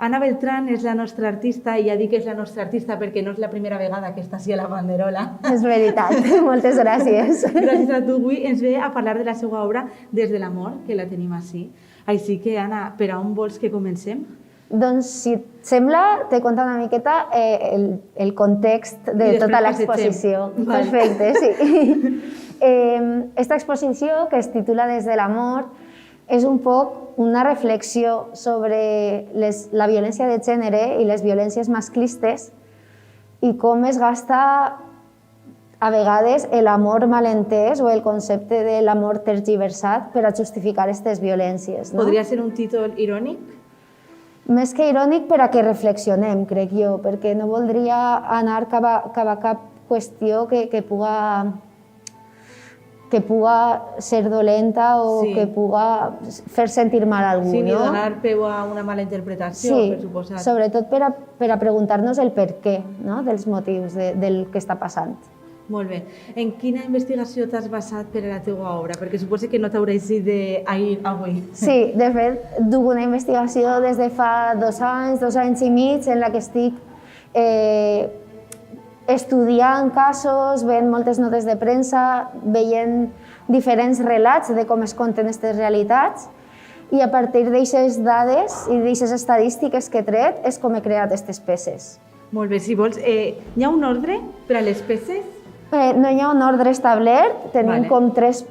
Anna Beltrán és la nostra artista i ja dic que és la nostra artista perquè no és la primera vegada que està així a la banderola. És veritat, moltes gràcies. Gràcies a tu, avui ens ve a parlar de la seva obra Des de l'amor, que la tenim així. Així que, Anna, per on vols que comencem? Doncs, si et sembla, te conto una miqueta el context de tota l'exposició. Perfecte, sí. Esta exposició, que es titula Des de l'amor, és un poc una reflexió sobre la violència de gènere i les violències masclistes i com es gasta a vegades l'amor malentès o el concepte de l'amor tergiversat per a justificar aquestes violències. Podria ser un títol irònic? Més que irònic, per a que reflexionem, crec jo, perquè no voldria anar cap a cap qüestió que puga ser dolenta o que puga fer sentir mal a algú. Sí, ni donar peu a una mala interpretació, per suposat. Sí, sobretot per a preguntar-nos el per què dels motius del que està passant. Molt bé. En quina investigació t'has basat per a la teva obra? Perquè suposo que no t'hauràs dit d'ahir a avui. Sí, de fet, duc una investigació des de fa 2 anys i mig, en la que estic estudiant casos, veient moltes notes de premsa, veient diferents relats de com es conten aquestes realitats i a partir d'aquestes dades i d'aquestes estadístiques que he tret és com he creat aquestes peces. Molt bé, si vols, hi ha un ordre per a les peces? No hi ha un ordre establert, tenim com tres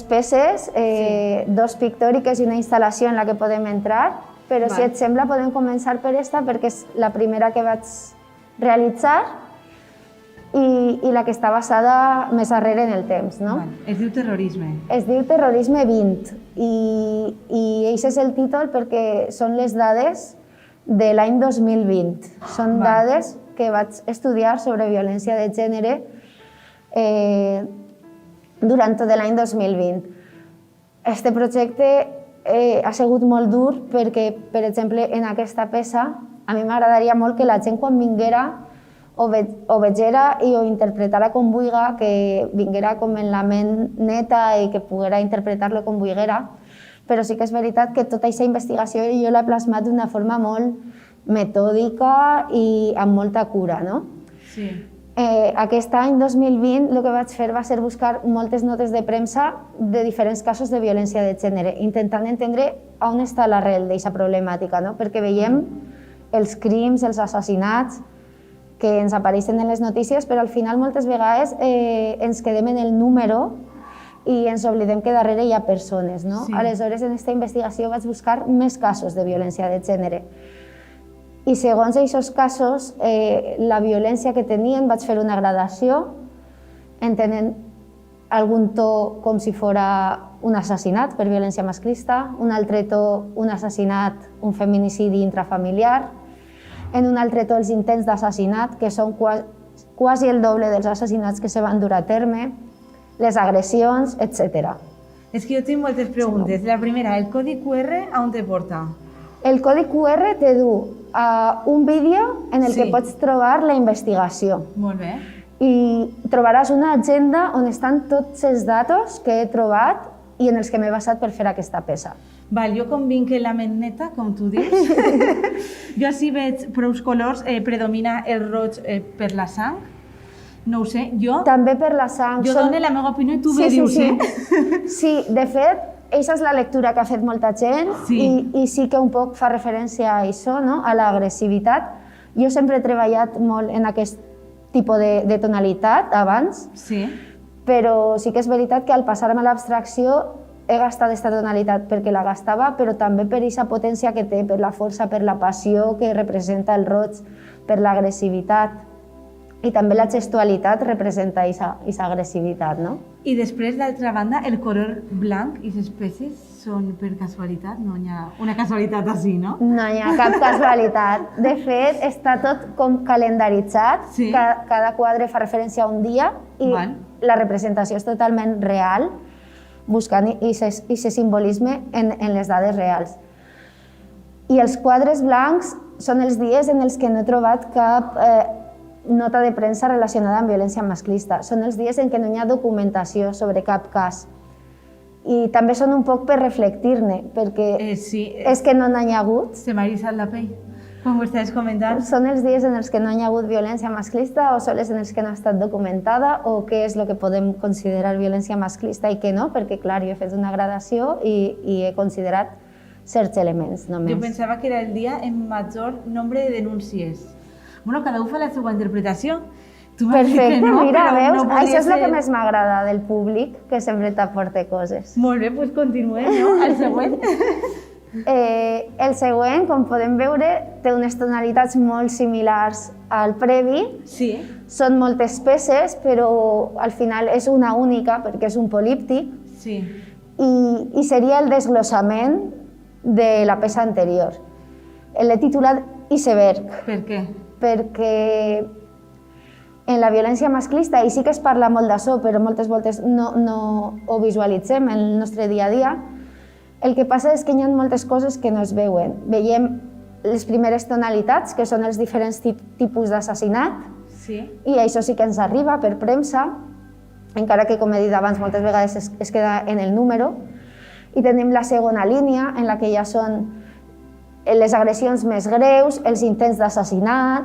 peces, 2 pictòriques i una instal·lació en la que podem entrar, però si et sembla podem començar per esta perquè és la primera que vaig realitzar i la que està basada més arrere en el temps. Es diu Terrorisme. Es diu Terrorisme 20 i aquest és el títol perquè són les dades de l'any 2020. Són dades que vaig estudiar sobre violència de gènere durant tot l'any 2020. Este projecte ha sigut molt dur perquè, per exemple, en aquesta peça a mi m'agradaria molt que la gent quan vinguera o vegera i ho interpretara com vulga, que vinguera com en la ment neta i que poguera interpretar-lo com vulguera, però sí que és veritat que tota aquesta investigació jo l'he plasmat d'una forma molt metòdica i amb molta cura. Sí. Aquest any 2020 el que vaig fer va ser buscar moltes notes de premsa de diferents casos de violència de gènere, intentant entendre on està l'arrel d'aquesta problemàtica, perquè veiem els crims, els assassinats que ens apareixen en les notícies, però al final moltes vegades ens quedem en el número i ens oblidem que darrere hi ha persones. Aleshores, en aquesta investigació vaig buscar més casos de violència de gènere. I segons aquests casos, la violència que tenien, vaig fer una gradació, entenent algun to com si fos un assassinat per violència masclista, un altre to un assassinat, un feminicidi intrafamiliar, en un altre to els intents d'assassinat, que són quasi el doble dels assassinats que se van dur a terme, les agressions, etc. És que jo tinc moltes preguntes. La primera, el codi QR on te porta? El codi QR te du a un vídeo en el que pots trobar la investigació. Molt bé. I trobaràs una agenda on estan tots els datos que he trobat i en els que m'he basat per fer aquesta peça. Jo com vinc en la ment neta, com tu dius, jo així veig prou colors, predomina el roig per la sang, no ho sé, jo... També per la sang. Jo dono la meva opinió i tu me dius, Sí, de fet, aquesta és la lectura que ha fet molta gent i sí que un poc fa referència a això, a l'agressivitat. Jo sempre he treballat molt en aquest tipus de tonalitat abans, però sí que és veritat que al passar-me a l'abstracció he gastat aquesta tonalitat perquè la gastava, però també per aquesta potència que té, per la força, per la passió que representa el roig, per l'agressivitat. I també la gestualitat representa aquesta agressivitat. I després, d'altra banda, el color blanc i les peces són per casualitat? No hi ha una casualitat així, no? No hi ha cap casualitat. De fet, està tot com calendaritzat. Cada quadre fa referència a un dia i la representació és totalment real, buscant aquest simbolisme en les dades reals. I els quadres blancs són els dies en els que no he trobat cap nota de premsa relacionada amb violència masclista. Són els dies en què no hi ha documentació sobre cap cas. I també són un poc per reflectir-ne, perquè és que no n'hi ha hagut. Se m'ha eriçat la pell. Com ho estaves comentant? Són els dies en els que no hi ha hagut violència masclista o són els en els que no ha estat documentada o què és el que podem considerar violència masclista i què no? Perquè, clar, jo he fet una gradació i he considerat certs elements només. Jo pensava que era el dia amb major nombre de denúncies. Bueno, cada un fa la seva interpretació. Tu m'has dit Perfecte, que no, mira, però veus? no podia Això és el que ser. més m'agrada del públic, que sempre t'aporta coses. Molt bé, doncs continuem, no? El següent. El següent, com podem veure, té unes tonalitats molt similars al previ. Sí. Són moltes peces, però al final és una única, perquè és un políptic, Sí. i seria el desglossament de la peça anterior. L'he titulat Iceberg, Per què? perquè en la violència masclista, i sí que es parla molt d'això, però moltes voltes no ho visualitzem en el nostre dia a dia, el que passa és que hi ha moltes coses que no es veuen. Veiem les primeres tonalitats, que són els diferents tipus d'assassinat, Sí. i això sí que ens arriba per premsa, encara que, com he dit abans, moltes vegades es queda en el número. I tenim la segona línia, en la que ja són les agressions més greus, els intents d'assassinat,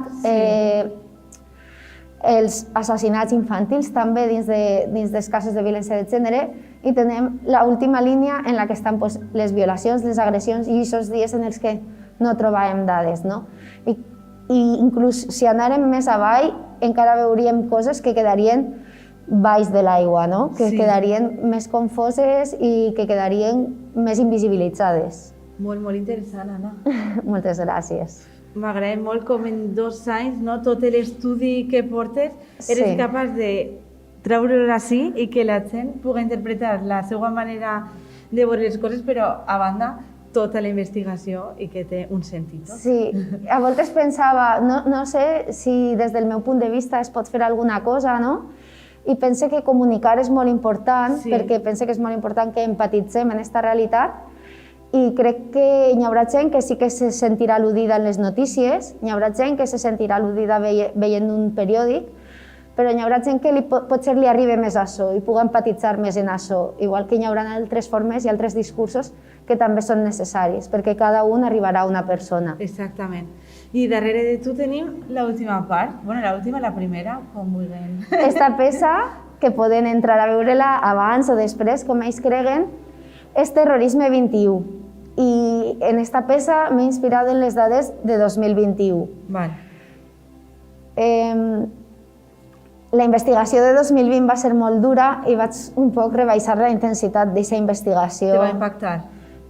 els assassinats infantils també dins dels casos de violència de gènere, i tenem l'última línia en la que estan les violacions, les agressions i aquests dies en els que no trobàvem dades. I inclús si anàrem més avall encara veuríem coses que quedarien baix de l'aigua, que quedarien més confoses i que quedarien més invisibilitzades. Molt, molt interessant, Anna. Moltes gràcies. M'agrada molt com en 2 anys, no, tot l'estudi que portes, eres capaç de treure-ho així i que la gent pugui interpretar la seva manera de veure les coses, però a banda tota la investigació i que té un sentit. No? Sí, a voltes pensava, no sé si des del meu punt de vista es pot fer alguna cosa, no? I pense que comunicar és molt important, perquè pense que és molt important que empatitzem en aquesta realitat, i crec que hi haurà gent que sí que se sentirà al·ludida en les notícies, hi haurà gent que se sentirà al·ludida veient un periòdic, però hi haurà gent que potser li arribi més a això i pugui empatitzar més en això, igual que hi haurà altres formes i altres discursos que també són necessaris, perquè cada un arribarà a una persona. Exactament. I darrere de tu tenim l'última part, bueno, l'última, la primera, com vulguem. Esta peça, que poden entrar a veure-la abans o després, com ells creguen, és Terrorisme 21. I en esta peça m'he inspirat en les dades de 2021. Val. La investigació de 2020 va ser molt dura i vaig un poc rebaixar la intensitat d'aquesta investigació. Te va impactar?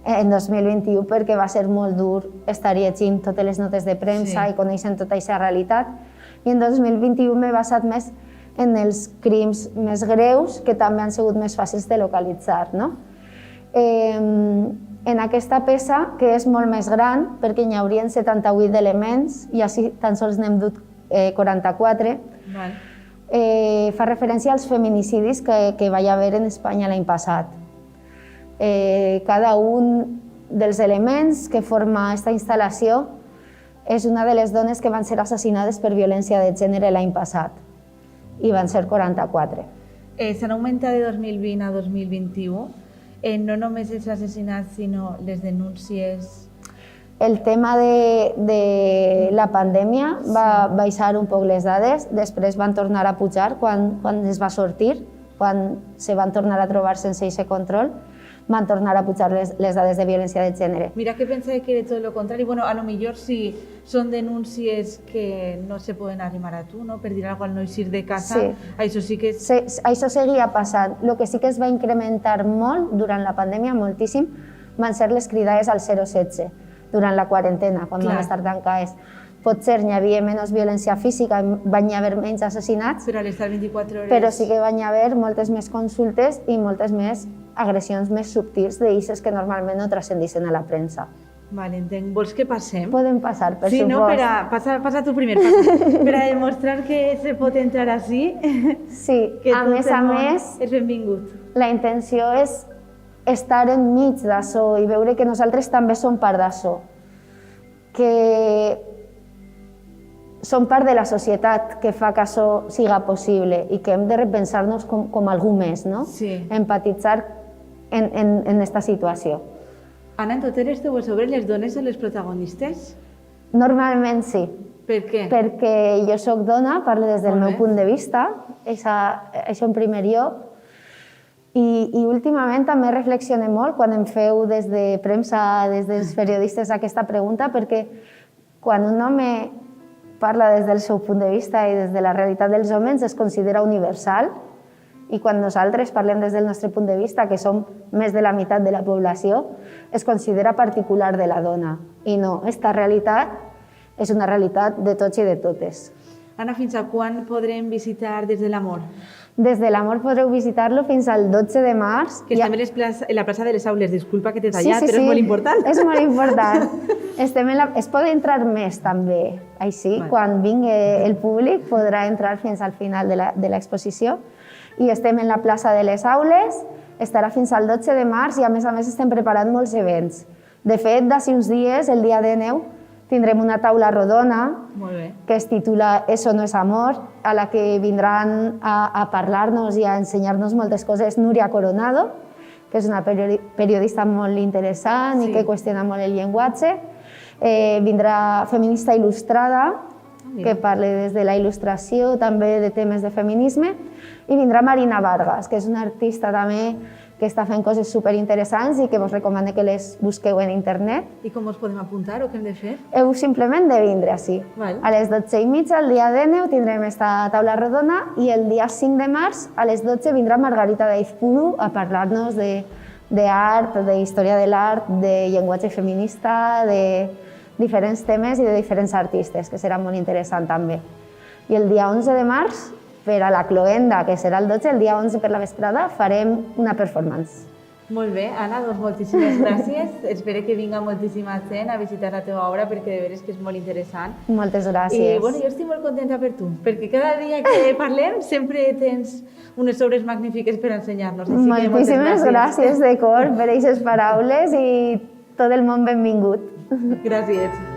En 2021 perquè va ser molt dur estar llegint totes les notes de premsa i coneixent tota aquesta realitat. I en 2021 m'he basat més en els crims més greus que també han sigut més fàcils de localitzar. En aquesta peça, que és molt més gran, perquè hi haurien 78 elements i així tan sols n'hem dut 44, fa referència als feminicidis que va haver en Espanya l'any passat. Cada un dels elements que forma aquesta instal·lació és una de les dones que van ser assassinades per violència de gènere l'any passat, i van ser 44. S'han augmentat de 2020 a 2021, no només els assassinats, sinó les denúncies. El tema de la pandèmia va baixar un poc les dades, després van tornar a pujar quan es va sortir, quan se van tornar a trobar sense aquest control, van tornar a pujar les dades de violència de gènere. Mira que pensava que era tot el contrari. Bueno, a lo millor si són denúncies que no se poden arrimar a tu, no? Per dir alguna cosa, al no eixir de casa, això sí que és... Això seguia passant. El que sí que es va incrementar molt durant la pandèmia, moltíssim, van ser les cridades al 016, durant la quarantena, quan van estar tancades. Potser hi havia menys violència física, van haver menys assassinats, però a l'estar 24 hores... Però sí que van haver moltes més consultes i moltes més agressions més subtils d'eixes que normalment no transcendeixen a la premsa. Vale, entenc. Vols que passem? Podem passar, per supost. Sí, no? Passa tu primer, per a demostrar que se pot entrar així. Sí, a més, és benvingut. La intenció és estar enmig d'això i veure que nosaltres també som part d'això. Que som part de la societat que fa que això siga possible i que hem de repensar-nos com algú més, no? Sí. Empatitzar en aquesta situació. Anna, en totes les teues obres les dones a les protagonistes? Normalment sí. Per què? Perquè jo sóc dona, parlo des del meu punt de vista, això en primer lloc. I últimament també reflexionem molt quan em feu des de premsa, des dels periodistes, aquesta pregunta, perquè quan un home parla des del seu punt de vista i des de la realitat dels homes es considera universal, i quan nosaltres parlem des del nostre punt de vista, que som més de la meitat de la població, es considera particular de la dona. I no, aquesta realitat és una realitat de tots i de totes. Anna, fins a quan podrem visitar Des de l'Amor? Des de l'Amor podreu visitar-lo fins al 12 de març. Que estem en la plaça de les Aules, disculpa que t'he tallat, però és molt important. És molt important. Es pot entrar més també, així, quan vingui el públic podrà entrar fins al final de l'exposició. I estem en la plaça de les Aules, estarà fins al 12 de març i a més estem preparant molts events. De fet, d'ací uns dies, el dia 9, tindrem una taula rodona que es titula Eso no es amor, a la que vindran a parlar-nos i a ensenyar-nos moltes coses Núria Coronado, que és una periodista molt interessant i que qüestiona molt el llenguatge. Vindrà Feminista Il·lustrada, que parla des de la il·lustració, també de temes de feminisme, i vindrà Marina Vargas, que és una artista també que està fent coses superinteressants i que vos recomano que les busqueu en internet. I com us podem apuntar o què hem de fer? Heu simplement de vindre així. A les 12:30, el dia 9, tindrem esta taula rodona i el dia 5 de març, a les 12, vindrà Margarita Daizpuru a parlar-nos d'art, d'història de l'art, de llenguatge feminista, de diferents temes i de diferents artistes, que serà molt interessant també. I el dia 11 de març, per a la cloenda, que serà el 12, el dia 11 per la vesprada, farem una performance. Molt bé, Anna, doncs moltíssimes gràcies. Espero que vinga moltíssima gent a visitar la teva obra perquè de veres que és molt interessant. Moltes gràcies. I bueno, jo estic molt contenta per tu, perquè cada dia que parlem sempre tens unes obres magnífiques per ensenyar-nos. Moltíssimes gràcies de cor per aquestes paraules i tot el món benvingut. Gràcies.